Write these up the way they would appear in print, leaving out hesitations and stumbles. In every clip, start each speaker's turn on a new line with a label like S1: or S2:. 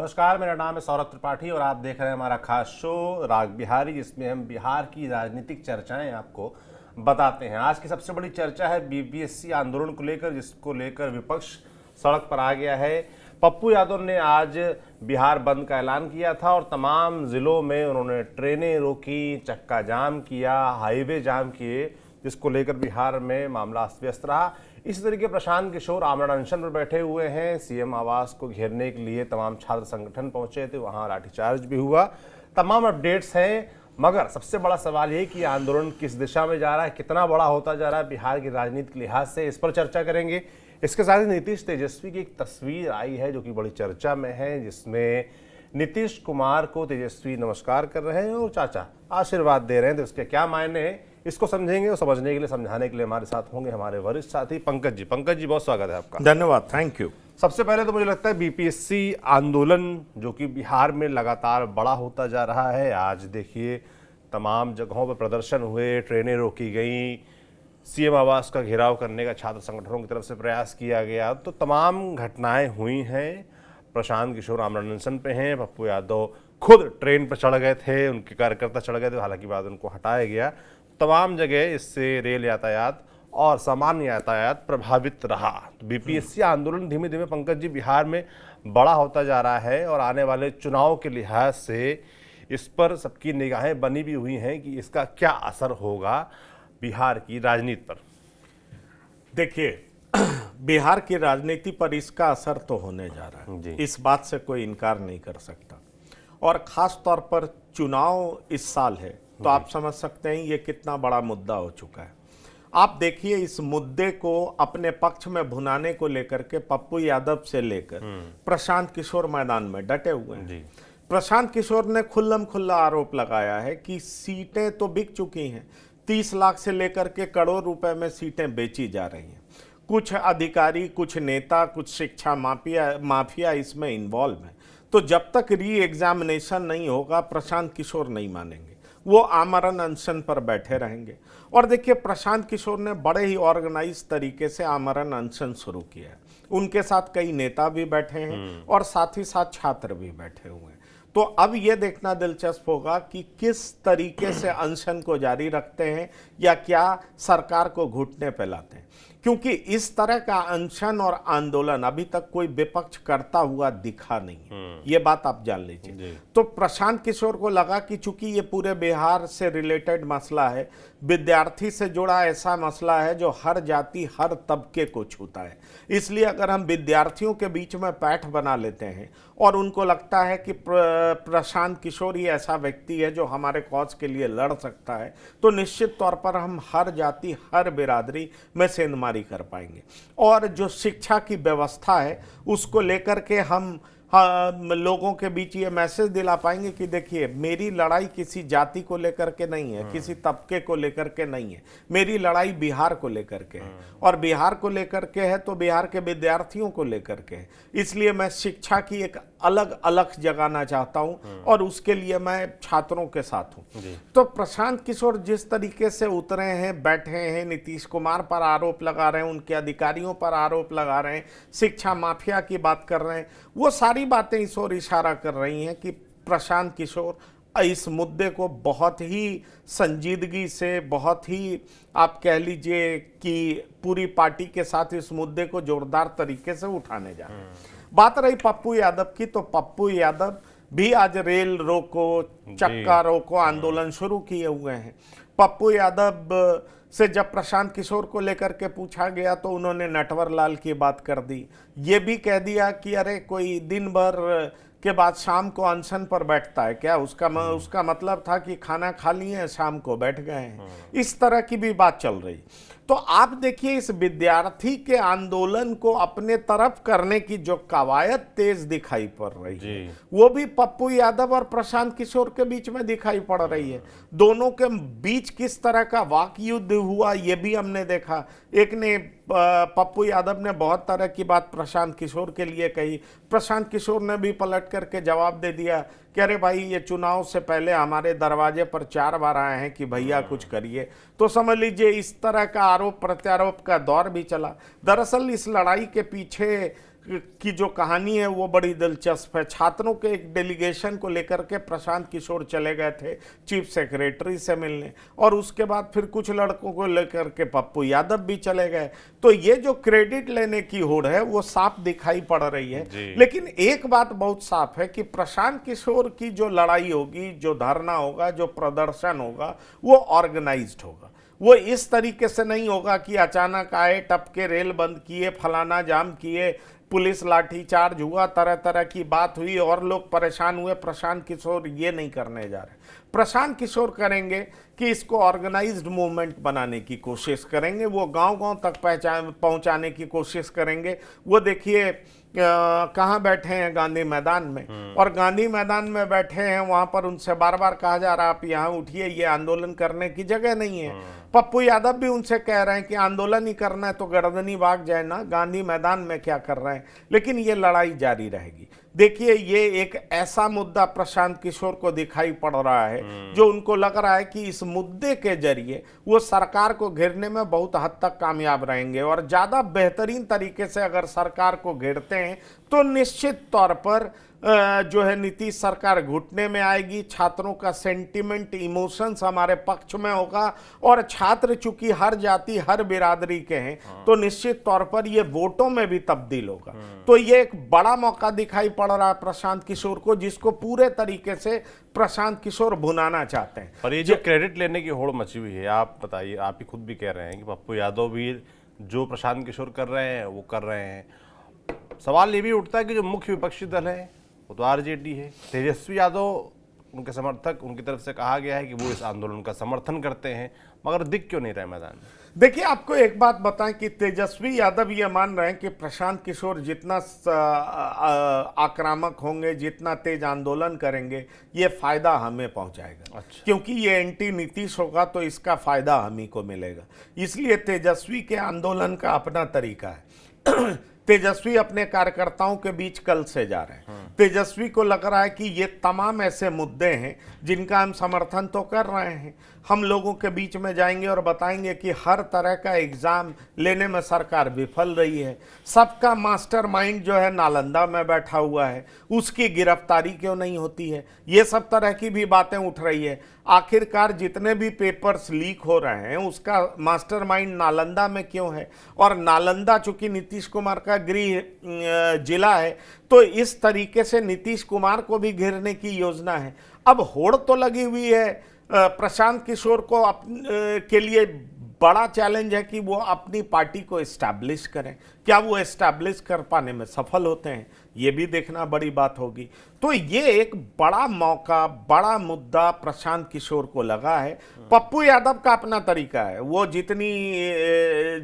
S1: नमस्कार, मेरा नाम है सौरभ त्रिपाठी और आप देख रहे हैं हमारा खास शो राग बिहारी, जिसमें हम बिहार की राजनीतिक चर्चाएं आपको बताते हैं। आज की सबसे बड़ी चर्चा है बीपीएससी आंदोलन को लेकर, जिसको लेकर विपक्ष सड़क पर आ गया है। पप्पू यादव ने आज बिहार बंद का ऐलान किया था और तमाम जिलों में उन्होंने ट्रेनें रोकी, चक्का जाम किया, हाईवे जाम किए, जिसको लेकर बिहार में मामला अस्त व्यस्त रहा। इसी तरीके प्रशांत किशोर आमरण अनशन पर बैठे हुए हैं। सीएम आवास को घेरने के लिए तमाम छात्र संगठन पहुंचे थे, वहां लाठीचार्ज भी हुआ। तमाम अपडेट्स हैं, मगर सबसे बड़ा सवाल ये कि आंदोलन किस दिशा में जा रहा है, कितना बड़ा होता जा रहा है बिहार की राजनीति के लिहाज से, इस पर चर्चा करेंगे। इसके साथ ही नीतीश तेजस्वी की एक तस्वीर आई है जो कि बड़ी चर्चा में है, जिसमें नीतीश कुमार को तेजस्वी नमस्कार कर रहे हैं और चाचा आशीर्वाद दे रहे हैं। तो इसके क्या मायने हैं, इसको समझेंगे और समझने के लिए, समझाने के लिए हमारे साथ होंगे हमारे वरिष्ठ साथी पंकज जी। पंकज जी, बहुत स्वागत है आपका।
S2: धन्यवाद, थैंक यू।
S1: सबसे पहले तो मुझे लगता है बीपीएससी आंदोलन जो कि बिहार में लगातार बड़ा होता जा रहा है। आज देखिए तमाम जगहों पर प्रदर्शन हुए, ट्रेनें रोकी गई, सीएम आवास का घेराव करने का छात्र संगठनों की तरफ से प्रयास किया गया। तो तमाम घटनाएं हुई हैं। प्रशांत किशोर आमरण अनशन पे हैं, पप्पू यादव खुद ट्रेन पर चढ़ गए थे, उनके कार्यकर्ता चढ़ गए थे, हालांकि बाद उनको हटाया गया। तमाम जगह इससे रेल यातायात और सामान्य यातायात प्रभावित रहा। बीपीएससी आंदोलन धीमे धीमे पंकज जी बिहार में बड़ा होता जा रहा है और आने वाले चुनाव के लिहाज से इस पर सबकी निगाहें बनी भी हुई हैं कि इसका क्या असर होगा बिहार की राजनीति पर।
S2: देखिए, बिहार की राजनीति पर इसका असर तो होने जा रहा है, इस बात से कोई इनकार नहीं कर सकता। और खास तौर पर चुनाव इस साल है, तो आप समझ सकते हैं ये कितना बड़ा मुद्दा हो चुका है। आप देखिए, इस मुद्दे को अपने पक्ष में भुनाने को लेकर के पप्पू यादव से लेकर प्रशांत किशोर मैदान में डटे हुए हैं। प्रशांत किशोर ने खुल्लम खुल्ला आरोप लगाया है कि सीटें तो बिक चुकी हैं, 30 लाख से लेकर के करोड़ रुपए में सीटें बेची जा रही हैं। कुछ अधिकारी, कुछ नेता, कुछ शिक्षा माफिया इसमें इन्वॉल्व है। तो जब तक री एग्जामिनेशन नहीं होगा, प्रशांत किशोर नहीं मानेंगे, वो आमरण अनशन पर बैठे रहेंगे। और देखिए, प्रशांत किशोर ने बड़े ही ऑर्गेनाइज तरीके से आमरण अनशन शुरू किया है। उनके साथ कई नेता भी बैठे हैं और साथ ही साथ छात्र भी बैठे हुए हैं। तो अब ये देखना दिलचस्प होगा कि किस तरीके से अनशन को जारी रखते हैं या क्या सरकार को घुटने पे लाते हैं, क्योंकि इस तरह का अनशन और आंदोलन अभी तक कोई विपक्ष करता हुआ दिखा नहीं। ये बात आप जान लीजिए। तो प्रशांत किशोर को लगा कि चूंकि ये पूरे बिहार से रिलेटेड मसला है, विद्यार्थी से जुड़ा ऐसा मसला है जो हर जाति, हर तबके को छूता है, इसलिए अगर हम विद्यार्थियों के बीच में पैठ बना लेते हैं और उनको लगता है कि प्रशांत किशोर ही ऐसा व्यक्ति है जो हमारे कॉज के लिए लड़ सकता है, तो निश्चित तौर पर हम हर जाति, हर बिरादरी में सेंधमारी कर पाएंगे। और जो शिक्षा की व्यवस्था है उसको लेकर के हम लोगों के बीच ये मैसेज दिला पाएंगे कि देखिए, मेरी लड़ाई किसी जाति को लेकर के नहीं है, किसी तबके को लेकर के नहीं है, मेरी लड़ाई बिहार को लेकर के है। और बिहार को लेकर के है तो बिहार के विद्यार्थियों को लेकर के है। इसलिए मैं शिक्षा की एक अलग अलग जगाना चाहता हूं और उसके लिए मैं छात्रों के साथ हूं। तो प्रशांत किशोर जिस तरीके से उतरे हैं, बैठे हैं, नीतीश कुमार पर आरोप लगा रहे हैं, उनके अधिकारियों पर आरोप लगा रहे हैं, शिक्षा माफिया की बात कर रहे हैं, वो सारी बातें इस ओर इशारा कर रही हैं कि प्रशांत किशोर इस मुद्दे को बहुत ही संजीदगी से, बहुत ही आप कह लीजिए कि पूरी पार्टी के साथ इस मुद्दे को जोरदार तरीके से उठाने जा रहे हैं। बात रही पप्पू यादव की, तो पप्पू यादव भी आज रेल रोको, चक्का रोको आंदोलन शुरू किए हुए हैं। पप्पू यादव से जब प्रशांत किशोर को लेकर के पूछा गया तो उन्होंने नटवर लाल की बात कर दी। ये भी कह दिया कि अरे कोई दिन भर के बाद शाम को अनशन पर बैठता है क्या, उसका मतलब था कि खाना खा लिए, शाम को बैठ गए हैं। इस तरह की भी बात चल रही। तो आप देखिए, इस विद्यार्थी के आंदोलन को अपने तरफ करने की जो कवायद तेज दिखाई पड़ रही है, वो भी पप्पू यादव और प्रशांत किशोर के बीच में दिखाई पड़ रही है। दोनों के बीच किस तरह का वाक युद्ध हुआ ये भी हमने देखा। एक ने, पप्पू यादव ने बहुत तरह की बात प्रशांत किशोर के लिए कही, प्रशांत किशोर ने भी पलट करके जवाब दे दिया कि अरे भाई, ये चुनाव से पहले हमारे दरवाजे पर 4 बार आए हैं कि भैया कुछ करिए। तो समझ लीजिए इस तरह का आरोप प्रत्यारोप का दौर भी चला। दरअसल इस लड़ाई के पीछे की जो कहानी है वो बड़ी दिलचस्प है। छात्रों के एक डेलीगेशन को लेकर के प्रशांत किशोर चले गए थे चीफ सेक्रेटरी से मिलने, और उसके बाद फिर कुछ लड़कों को लेकर के पप्पू यादव भी चले गए। तो ये जो क्रेडिट लेने की होड़ है वो साफ दिखाई पड़ रही है। लेकिन एक बात बहुत साफ है कि प्रशांत किशोर की जो लड़ाई होगी, जो धरना होगा, जो प्रदर्शन होगा, वो ऑर्गेनाइज्ड होगा। वो इस तरीके से नहीं होगा कि अचानक आए, टपके, रेल बंद किए, फलाना जाम किए, पुलिस लाठीचार्ज हुआ, तरह तरह की बात हुई और लोग परेशान हुए। प्रशांत किशोर ये नहीं करने जा रहे। प्रशांत किशोर करेंगे कि इसको ऑर्गेनाइज्ड मूवमेंट बनाने की कोशिश करेंगे। वो गांव-गांव तक पहुंचाने की कोशिश करेंगे। वो देखिए कहाँ बैठे हैं, गांधी मैदान में, और गांधी मैदान में बैठे हैं, वहां पर उनसे बार बार कहा जा रहा है आप यहाँ उठिए, ये आंदोलन करने की जगह नहीं है। पप्पू यादव भी उनसे कह रहे हैं कि आंदोलन ही करना है तो गर्दनी भाग जाए ना, गांधी मैदान में क्या कर रहे हैं। लेकिन ये लड़ाई जारी रहेगी। देखिए, ये एक ऐसा मुद्दा प्रशांत किशोर को दिखाई पड़ रहा है जो उनको लग रहा है कि इस मुद्दे के जरिए वो सरकार को घेरने में बहुत हद तक कामयाब रहेंगे, और ज्यादा बेहतरीन तरीके से अगर सरकार को घेरते हैं तो निश्चित तौर पर जो है नीतीश सरकार घुटने में आएगी। छात्रों का सेंटिमेंट, इमोशंस हमारे पक्ष में होगा, और छात्र चूंकि हर जाति, हर बिरादरी के हैं, तो निश्चित तौर पर ये वोटों में भी तब्दील होगा। तो ये एक बड़ा मौका दिखाई पड़ रहा है प्रशांत किशोर को, जिसको पूरे तरीके से प्रशांत किशोर भुनाना चाहते हैं।
S1: पर ये जो क्रेडिट लेने की होड़ मची हुई है, आप बताइए, आप ही खुद भी कह रहे हैं कि पप्पू यादव भी जो प्रशांत किशोर कर रहे हैं वो कर रहे हैं। सवाल ये भी उठता है कि जो मुख्य विपक्षी दल है वो तो आरजेडी है। तेजस्वी यादव उनके समर्थक, उनकी तरफ से कहा गया है कि वो इस आंदोलन का समर्थन करते हैं, मगर दिख क्यों नहीं रहे मैदान में?
S2: देखिए, आपको एक बात बताएं कि तेजस्वी यादव ये मान रहे हैं कि प्रशांत किशोर जितना आक्रामक होंगे, जितना तेज आंदोलन करेंगे, ये फायदा हमें पहुंचाएगा।
S1: अच्छा।
S2: क्योंकि ये एंटी नीतीश होगा तो इसका फायदा हम ही को मिलेगा। इसलिए तेजस्वी के आंदोलन का अपना तरीका है। तेजस्वी अपने कार्यकर्ताओं के बीच कल से जा रहे हैं। तेजस्वी को लग रहा है कि ये तमाम ऐसे मुद्दे हैं जिनका हम समर्थन तो कर रहे हैं। हम लोगों के बीच में जाएंगे और बताएंगे कि हर तरह का एग्जाम लेने में सरकार विफल रही है। सबका मास्टरमाइंड जो है नालंदा में बैठा हुआ है, उसकी गिरफ्तारी क्यों नहीं होती है। ये सब तरह की भी बातें उठ रही है। आखिरकार जितने भी पेपर्स लीक हो रहे हैं उसका मास्टरमाइंड नालंदा में क्यों है, और नालंदा चूंकि नीतीश कुमार का गृह जिला है, तो इस तरीके से नीतीश कुमार को भी घेरने की योजना है। अब होड़ तो लगी हुई है। प्रशांत किशोर को के लिए बड़ा चैलेंज है कि वो अपनी पार्टी को एस्टैब्लिश करें। क्या वो एस्टैब्लिश कर पाने में सफल होते हैं, ये भी देखना बड़ी बात होगी। तो ये एक बड़ा मौका, बड़ा मुद्दा प्रशांत किशोर को लगा है। पप्पू यादव का अपना तरीका है, वो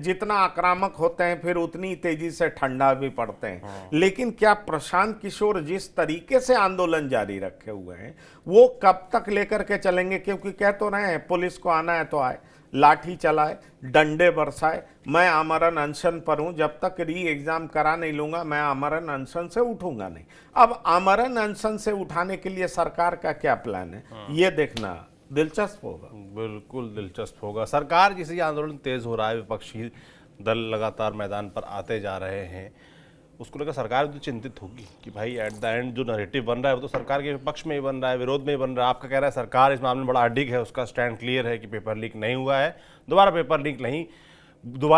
S2: जितना आक्रामक होते हैं फिर उतनी तेजी से ठंडा भी पड़ते हैं। लेकिन क्या प्रशांत किशोर जिस तरीके से आंदोलन जारी रखे हुए हैं वो कब तक लेकर के चलेंगे? क्योंकि कह तो रहे हैं पुलिस को आना है तो आए, लाठी चलाए, डंडे बरसाए। मैं आमरण अनशन पर हूं, जब तक री एग्जाम करा नहीं लूंगा मैं आमरण अनशन से उठूंगा नहीं। अब आमरण अनशन से उठाने के लिए सरकार का क्या प्लान है, ये देखना दिलचस्प होगा।
S1: बिल्कुल दिलचस्प होगा। सरकार जिसे आंदोलन तेज हो रहा है, विपक्षी दल लगातार मैदान पर आते जा रहे हैं, उसको लेकर सरकार भी तो चिंतित होगी कि भाई एट द एंड जो नैरेटिव बन रहा है वो तो सरकार के पक्ष में ही बन रहा है, विरोध में ही बन रहा है। आपका कह रहा है सरकार इस मामले में बड़ा अडिग है, उसका स्टैंड क्लियर है कि पेपर लीक नहीं हुआ है, दोबारा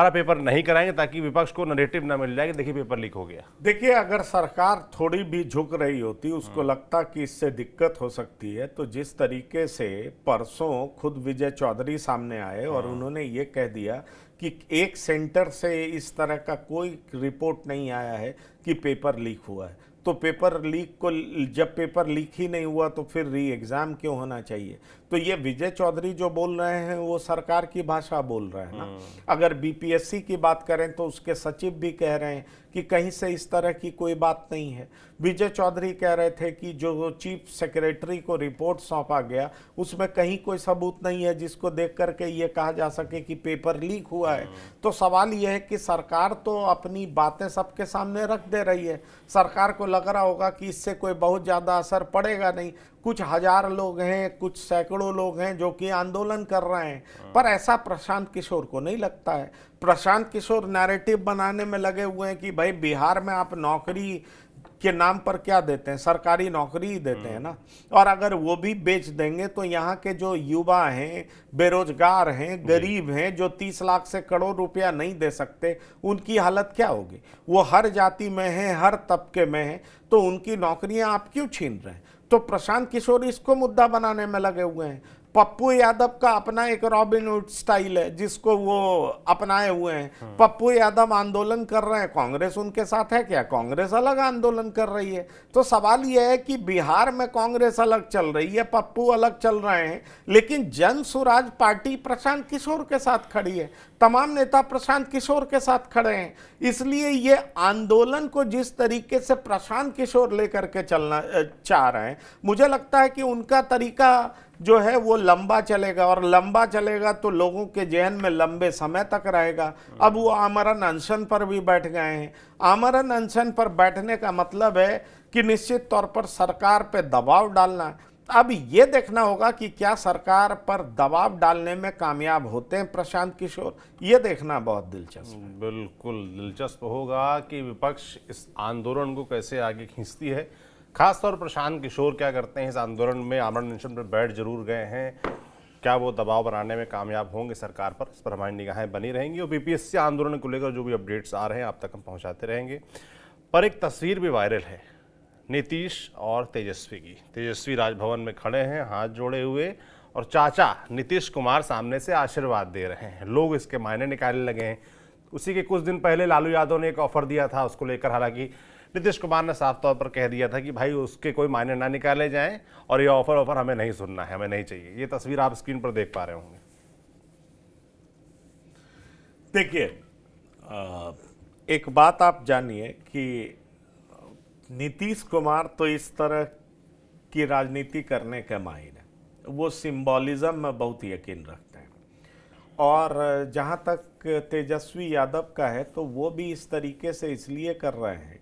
S1: पेपर नहीं कराएंगे ताकि विपक्ष को नैरेटिव ना मिल जाए कि देखिए पेपर लीक हो गया।
S2: देखिए, अगर सरकार थोड़ी भी झुक रही होती, उसको लगता कि इससे दिक्कत हो सकती है, तो जिस तरीके से परसों खुद विजय चौधरी सामने आए और उन्होंने ये कह दिया कि एक सेंटर से इस तरह का कोई रिपोर्ट नहीं आया है कि पेपर लीक हुआ है, तो पेपर लीक को, जब पेपर लीक ही नहीं हुआ तो फिर री एग्जाम क्यों होना चाहिए? तो ये विजय चौधरी जो बोल रहे हैं वो सरकार की भाषा बोल रहे हैं ना। अगर बीपीएससी की बात करें तो उसके सचिव भी कह रहे हैं कि कहीं से इस तरह की कोई बात नहीं है। विजय चौधरी कह रहे थे कि जो चीफ सेक्रेटरी को रिपोर्ट सौंपा गया उसमें कहीं कोई सबूत नहीं है जिसको देख करके ये कहा जा सके कि पेपर लीक हुआ है। तो सवाल यह है कि सरकार तो अपनी बातें सबके सामने रख दे रही है। सरकार को लग रहा होगा कि इससे कोई बहुत ज़्यादा असर पड़ेगा नहीं, कुछ हजार लोग हैं, कुछ सैकड़ों लोग हैं जो कि आंदोलन कर रहे हैं, पर ऐसा प्रशांत किशोर को नहीं लगता है। प्रशांत किशोर नैरेटिव बनाने में लगे हुए हैं कि भाई बिहार में आप नौकरी के नाम पर क्या देते हैं, सरकारी नौकरी ही देते हैं ना, और अगर वो भी बेच देंगे तो यहाँ के जो युवा हैं, बेरोजगार हैं, गरीब हैं, जो 30 लाख से करोड़ रुपया नहीं दे सकते, उनकी हालत क्या होगी? वो हर जाति में हैं, हर तबके में हैं, तो उनकी नौकरियां आप क्यों छीन रहे हैं? तो प्रशांत किशोर इसको मुद्दा बनाने में लगे हुए हैं। पप्पू यादव का अपना एक रॉबिनहुड स्टाइल है जिसको वो अपनाए हुए हैं। पप्पू यादव आंदोलन कर रहे हैं, कांग्रेस उनके साथ है क्या? कांग्रेस अलग आंदोलन कर रही है। तो सवाल यह है कि बिहार में कांग्रेस अलग चल रही है, पप्पू अलग चल रहे हैं, लेकिन जन स्वराज पार्टी प्रशांत किशोर के साथ खड़ी है, तमाम नेता प्रशांत किशोर के साथ खड़े हैं। इसलिए ये आंदोलन को जिस तरीके से प्रशांत किशोर लेकर के चलना चाह रहे हैं, मुझे लगता है कि उनका तरीका जो है वो लंबा चलेगा, और लंबा चलेगा तो लोगों के जहन में लंबे समय तक रहेगा। अब वो आमरण अनशन पर भी बैठ गए हैं। आमरण अनशन पर बैठने का मतलब है कि निश्चित तौर पर सरकार पे दबाव डालना है। अब ये देखना होगा कि क्या सरकार पर दबाव डालने में कामयाब होते हैं प्रशांत किशोर, ये देखना बहुत दिलचस्प है।
S1: बिल्कुल दिलचस्प होगा कि विपक्ष इस आंदोलन को कैसे आगे खींचती है। खासतौर पर प्रशांत किशोर क्या करते हैं इस आंदोलन में, आमरण अनशन पर बैठ जरूर गए हैं, क्या वो दबाव बनाने में कामयाब होंगे सरकार पर, इस पर हमारी निगाहें बनी रहेंगी। और बीपीएससी आंदोलन को लेकर जो भी अपडेट्स आ रहे हैं आप तक हम पहुंचाते रहेंगे। पर एक तस्वीर भी वायरल है नीतीश और तेजस्वी की। तेजस्वी राजभवन में खड़े हैं हाथ जोड़े हुए, और चाचा नीतीश कुमार सामने से आशीर्वाद दे रहे हैं। लोग इसके मायने निकालने लगे हैं। उसी के कुछ दिन पहले लालू यादव ने एक ऑफर दिया था उसको लेकर, हालांकि नीतीश कुमार ने साफ तौर पर कह दिया था कि भाई उसके कोई मायने ना निकाले जाएं, और ये ऑफर हमें नहीं सुनना है, हमें नहीं चाहिए। ये तस्वीर आप स्क्रीन पर देख पा रहे होंगे।
S2: देखिए, एक बात आप जानिए कि नीतीश कुमार तो इस तरह की राजनीति करने के माहिर है। वो सिंबॉलिज्म में बहुत यकीन रखते हैं, और जहाँ तक तेजस्वी यादव का है तो वो भी इस तरीके से इसलिए कर रहे हैं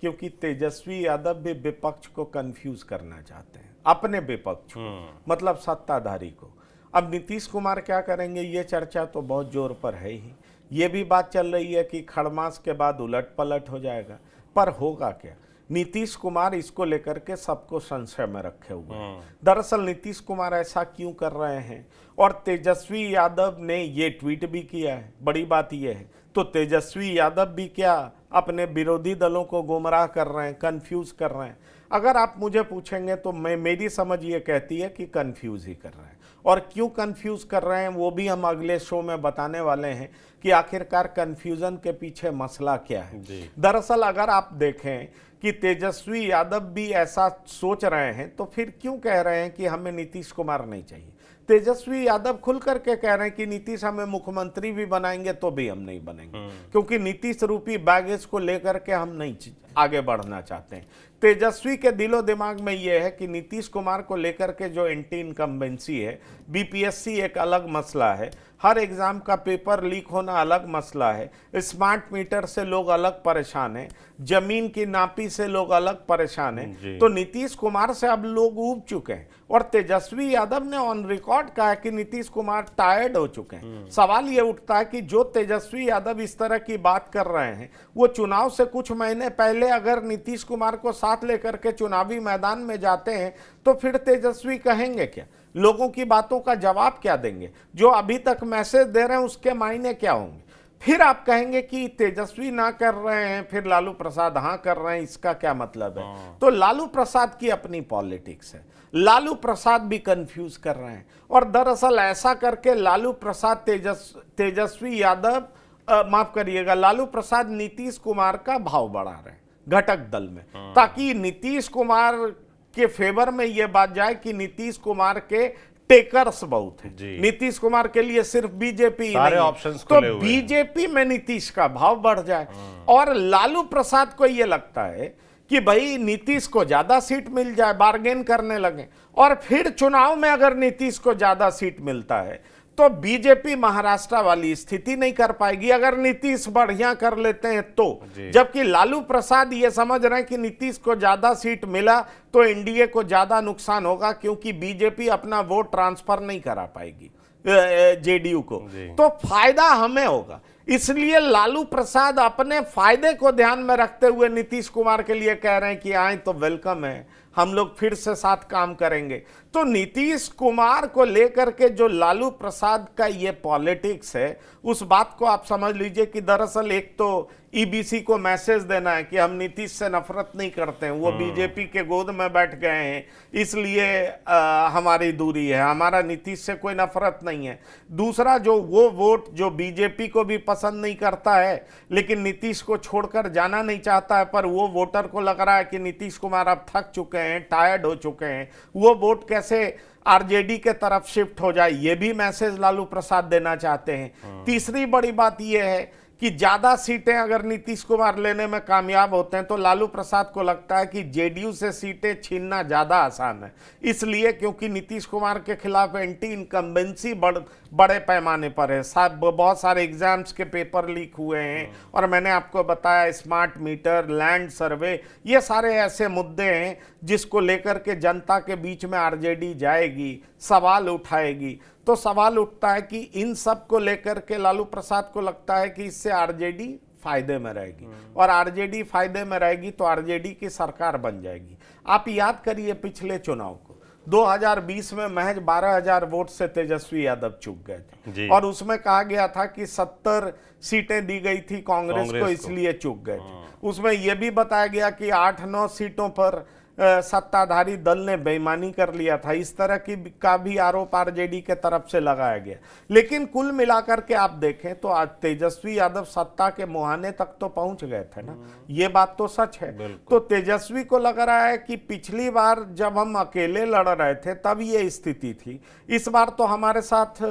S2: क्योंकि तेजस्वी यादव भी विपक्ष को कंफ्यूज करना चाहते हैं, अपने विपक्ष को, मतलब सत्ताधारी को। अब नीतीश कुमार क्या करेंगे, ये चर्चा तो बहुत जोर पर है ही। ये भी बात चल रही है कि खड़मास के बाद उलट पलट हो जाएगा, पर होगा क्या? नीतीश कुमार इसको लेकर के सबको संशय में रखे हुए हैं। दरअसल नीतीश कुमार ऐसा क्यों कर रहे हैं, और तेजस्वी यादव ने ये ट्वीट भी किया है, बड़ी बात यह है। तो तेजस्वी यादव भी क्या अपने विरोधी दलों को गुमराह कर रहे हैं, कंफ्यूज कर रहे हैं? अगर आप मुझे पूछेंगे तो मेरी समझ ये कहती है कि कंफ्यूज ही कर रहे हैं। और क्यों कंफ्यूज कर रहे हैं वो भी हम अगले शो में बताने वाले हैं कि आखिरकार कंफ्यूजन के पीछे मसला क्या है। दरअसल अगर आप देखें कि तेजस्वी यादव भी ऐसा सोच रहे हैं तो फिर क्यों कह रहे हैं कि हमें नीतीश कुमार नहीं चाहिए? तेजस्वी यादव खुल करके कह रहे हैं कि नीतीश हमें मुख्यमंत्री भी बनाएंगे तो भी हम नहीं बनेंगे, क्योंकि नीतीश रूपी बैगेज को लेकर के हम नहीं आगे बढ़ना चाहते हैं। तेजस्वी के दिलो दिमाग में यह है कि नीतीश कुमार को लेकर के जो एंटी इनकम्बेंसी है, बीपीएससी एक अलग मसला है, हर एग्जाम का पेपर लीक होना अलग मसला है, स्मार्ट मीटर से लोग अलग परेशान हैं, जमीन की नापी से लोग अलग परेशान हैं। तो नीतीश कुमार से अब लोग ऊब चुके हैं, और तेजस्वी यादव ने ऑन रिकॉर्ड कहा है कि नीतीश कुमार टायर्ड हो चुके हैं। सवाल यह उठता है कि जो तेजस्वी यादव इस तरह की बात कर रहे हैं, वो चुनाव से कुछ महीने पहले अगर नीतीश कुमार को साथ लेकर के चुनावी मैदान में जाते हैं तो फिर तेजस्वी कहेंगे क्या? लोगों की बातों का जवाब क्या देंगे? जो अभी तक मैसेज दे रहे हैं उसके मायने क्या होंगे? फिर आप कहेंगे कि तेजस्वी ना कर रहे हैं, फिर लालू प्रसाद हाँ कर रहे हैं, इसका क्या मतलब है? तो लालू प्रसाद की अपनी पॉलिटिक्स है, लालू प्रसाद भी कंफ्यूज कर रहे हैं, और दरअसल ऐसा करके लालू प्रसाद तेजस्वी यादव माफ करिएगा, लालू प्रसाद नीतीश कुमार का भाव बढ़ा रहे हैं घटक दल में, ताकि नीतीश कुमार के फेवर में यह बात जाए कि नीतीश कुमार के टेकर्स बहुत हैं। नीतीश कुमार के लिए सिर्फ बीजेपी
S1: सारे ऑप्शंस
S2: तो बीजेपी में नीतीश का भाव बढ़ जाए। और लालू प्रसाद को यह लगता है कि भाई नीतीश को ज्यादा सीट मिल जाए, बार्गेन करने लगे, और फिर चुनाव में अगर नीतीश को ज्यादा सीट मिलता है तो बीजेपी महाराष्ट्र वाली स्थिति नहीं कर पाएगी अगर नीतीश बढ़िया कर लेते हैं तो। जबकि लालू प्रसाद ये समझ रहे हैं कि नीतीश को ज्यादा सीट मिला तो एनडीए को ज्यादा नुकसान होगा, क्योंकि बीजेपी अपना वोट ट्रांसफर नहीं करा पाएगी जेडीयू को, तो फायदा हमें होगा। इसलिए लालू प्रसाद अपने फायदे को ध्यान में रखते हुए नीतीश कुमार के लिए कह रहे हैं कि आए तो वेलकम है, हम लोग फिर से साथ काम करेंगे। तो नीतीश कुमार को लेकर के जो लालू प्रसाद का ये पॉलिटिक्स है, उस बात को आप समझ लीजिए कि दरअसल एक तो ईबीसी को मैसेज देना है कि हम नीतीश से नफरत नहीं करते हैं, वो बीजेपी के गोद में बैठ गए हैं इसलिए हमारी दूरी है, हमारा नीतीश से कोई नफरत नहीं है। दूसरा, जो वो वोट जो बीजेपी को भी पसंद नहीं करता है लेकिन नीतीश को छोड़कर जाना नहीं चाहता है, पर वो वोटर को लग रहा है कि नीतीश कुमार अब थक चुके हैं, टायर्ड हो चुके हैं, वो वोट कैसे आरजेडी के तरफ शिफ्ट हो जाए, ये भी मैसेज लालू प्रसाद देना चाहते हैं। तीसरी बड़ी बात यह है कि ज्यादा सीटें अगर नीतीश कुमार लेने में कामयाब होते हैं तो लालू प्रसाद को लगता है कि जेडीयू से सीटें छीनना ज्यादा आसान है, इसलिए क्योंकि नीतीश कुमार के खिलाफ एंटी इनकम्बेंसी बड़े पैमाने पर है। बहुत सारे एग्जाम्स के पेपर लीक हुए हैं और मैंने आपको बताया स्मार्ट मीटर, लैंड सर्वे, ये सारे ऐसे मुद्दे हैं जिसको लेकर के जनता के बीच में आरजेडी जाएगी, सवाल उठाएगी। तो सवाल उठता है कि इन सब को लेकर के लालू प्रसाद को लगता है कि इससे आरजेडी फायदे में रहेगी, और आरजेडी फायदे में रहेगी तो आरजेडी की सरकार बन जाएगी। आप याद करिए पिछले चुनाव को, 2020 में महज 12,000 वोट से तेजस्वी यादव चूक गए थे और उसमें कहा गया था कि 70 सीटें दी गई थी कांग्रेस को, इसलिए चूक गए थे। उसमें यह भी बताया गया कि 8-9 सीटों पर सत्ताधारी दल ने बेईमानी कर लिया था, इस तरह की का भी आरोप आरजेडी के तरफ से लगाया गया। लेकिन कुल मिलाकर के आप देखें तो आज तेजस्वी यादव सत्ता के मुहाने तक तो पहुंच गए थे ना, ये बात तो सच है। तो तेजस्वी को लग रहा है कि पिछली बार जब हम अकेले लड़ रहे थे तब ये स्थिति थी, इस बार तो हमारे साथ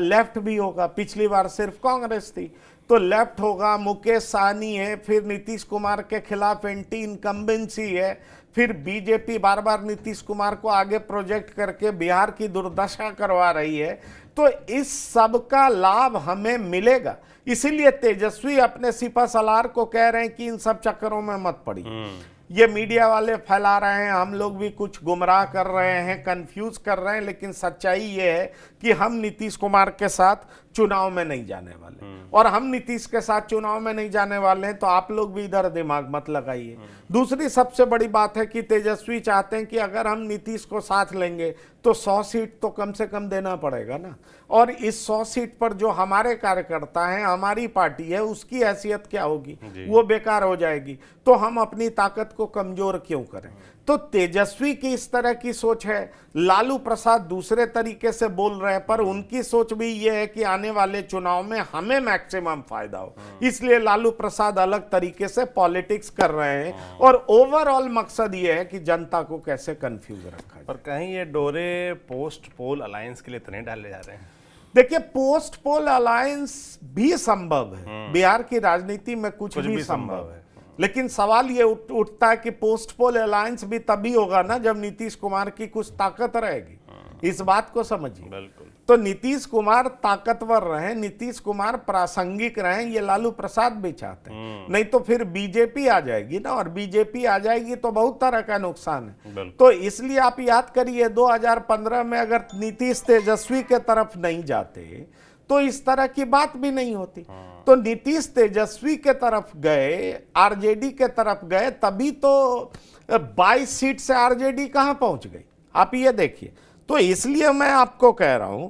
S2: लेफ्ट भी होगा, पिछली बार सिर्फ कांग्रेस थी तो लेफ्ट होगा, मुकेश सहनी है, फिर नीतीश कुमार के खिलाफ एंटी इनकम्बेंसी है, फिर बीजेपी बार बार नीतीश कुमार को आगे प्रोजेक्ट करके बिहार की दुर्दशा करवा रही है, तो इस सब का लाभ हमें मिलेगा। इसीलिए तेजस्वी अपने सिपा सलार को कह रहे हैं कि इन सब चक्करों में मत पड़िए, ये मीडिया वाले फैला रहे हैं, हम लोग भी कुछ गुमराह कर रहे हैं, कंफ्यूज कर रहे हैं, लेकिन सच्चाई ये है कि हम नीतीश कुमार के साथ चुनाव में नहीं जाने वाले, और हम नीतीश के साथ चुनाव में नहीं जाने वाले हैं, तो आप लोग भी इधर दिमाग मत लगाइए। दूसरी सबसे बड़ी बात है कि तेजस्वी चाहते हैं कि अगर हम नीतीश को साथ लेंगे तो 100 सीट तो कम से कम देना पड़ेगा ना, और इस 100 सीट पर जो हमारे कार्यकर्ता हैं, हमारी पार्टी है, उसकी हैसियत क्या होगी, वो बेकार हो जाएगी। तो हम अपनी ताकत को कमजोर क्यों करें। तो तेजस्वी की इस तरह की सोच है, लालू प्रसाद दूसरे तरीके से बोल रहे हैं, पर उनकी सोच भी ये है कि आने वाले चुनाव में हमें मैक्सिमम फायदा हो, इसलिए लालू प्रसाद अलग तरीके से पॉलिटिक्स कर रहे हैं, और ओवरऑल मकसद ये है कि जनता को कैसे कंफ्यूज रखा जाए।
S1: और कहीं ये डोरे पोस्ट पोल अलायंस के लिए तो नहीं डाले जा रहे हैं?
S2: देखिए, पोस्ट पोल अलायंस भी संभव है, बिहार की राजनीति में कुछ भी संभव है, लेकिन सवाल ये उठता है कि पोस्ट पोल अलायंस भी तभी होगा ना जब नीतीश कुमार की कुछ ताकत रहेगी। इस बात को समझिए।
S1: बिल्कुल।
S2: तो नीतीश कुमार ताकतवर रहे, नीतीश कुमार प्रासंगिक रहे, ये लालू प्रसाद भी चाहते हैं, नहीं तो फिर बीजेपी आ जाएगी ना, और बीजेपी आ जाएगी तो बहुत तरह का नुकसान है। तो इसलिए आप याद करिए 2015 में अगर नीतीश तेजस्वी के तरफ नहीं जाते तो इस तरह की बात भी नहीं होती। तो नीतीश तेजस्वी के तरफ गए, आरजेडी के तरफ गए, तभी तो 22 सीट से आरजेडी कहां पहुंच गई, आप ये देखिए। तो इसलिए मैं आपको कह रहा हूं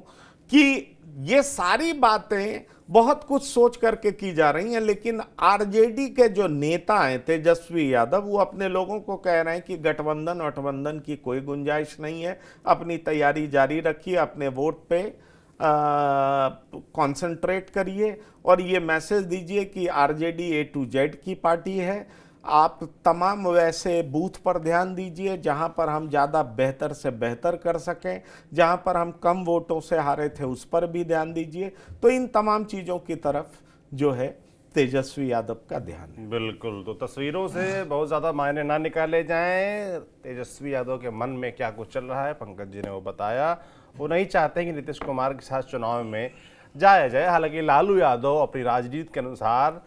S2: कि ये सारी बातें बहुत कुछ सोच करके की जा रही हैं, लेकिन आरजेडी के जो नेता हैं तेजस्वी यादव, वो अपने लोगों को कह रहे हैं कि गठबंधन की कोई गुंजाइश नहीं है, अपनी तैयारी जारी रखिए, अपने वोट पे कंसंट्रेट करिए, और ये मैसेज दीजिए कि आरजेडी A to Z की पार्टी है। आप तमाम वैसे बूथ पर ध्यान दीजिए जहां पर हम ज़्यादा बेहतर से बेहतर कर सकें, जहां पर हम कम वोटों से हारे थे उस पर भी ध्यान दीजिए। तो इन तमाम चीज़ों की तरफ जो है तेजस्वी यादव का ध्यान है।
S1: बिल्कुल, तो तस्वीरों से बहुत ज़्यादा मायने ना निकाले जाएं। तेजस्वी यादव के मन में क्या कुछ चल रहा है, पंकज जी ने वो बताया। वो नहीं चाहते कि नीतीश कुमार के साथ चुनाव में जाया जाए। हालांकि लालू यादव अपनी राजनीति के अनुसार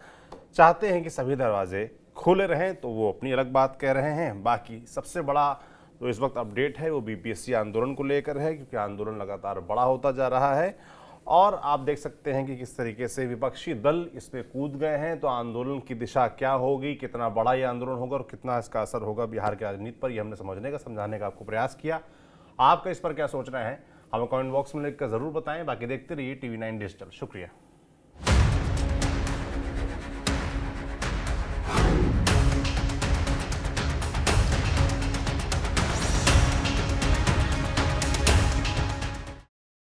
S1: चाहते हैं कि सभी दरवाजे खुले रहें, तो वो अपनी अलग बात कह रहे हैं। बाकी सबसे बड़ा तो इस वक्त अपडेट है वो बीपीएससी आंदोलन को लेकर है, क्योंकि आंदोलन लगातार बड़ा होता जा रहा है और आप देख सकते हैं कि किस तरीके से विपक्षी दल इसमें कूद गए हैं। तो आंदोलन की दिशा क्या होगी, कितना बड़ा ये आंदोलन होगा और कितना इसका असर होगा बिहार की राजनीति पर, ये हमने समझने का, समझाने का आपको प्रयास किया। आपका इस पर क्या सोचना है हमें कमेंट बॉक्स में लिखकर जरूर बताएं। बाकी देखते रहिए TV9 डिजिटल। शुक्रिया।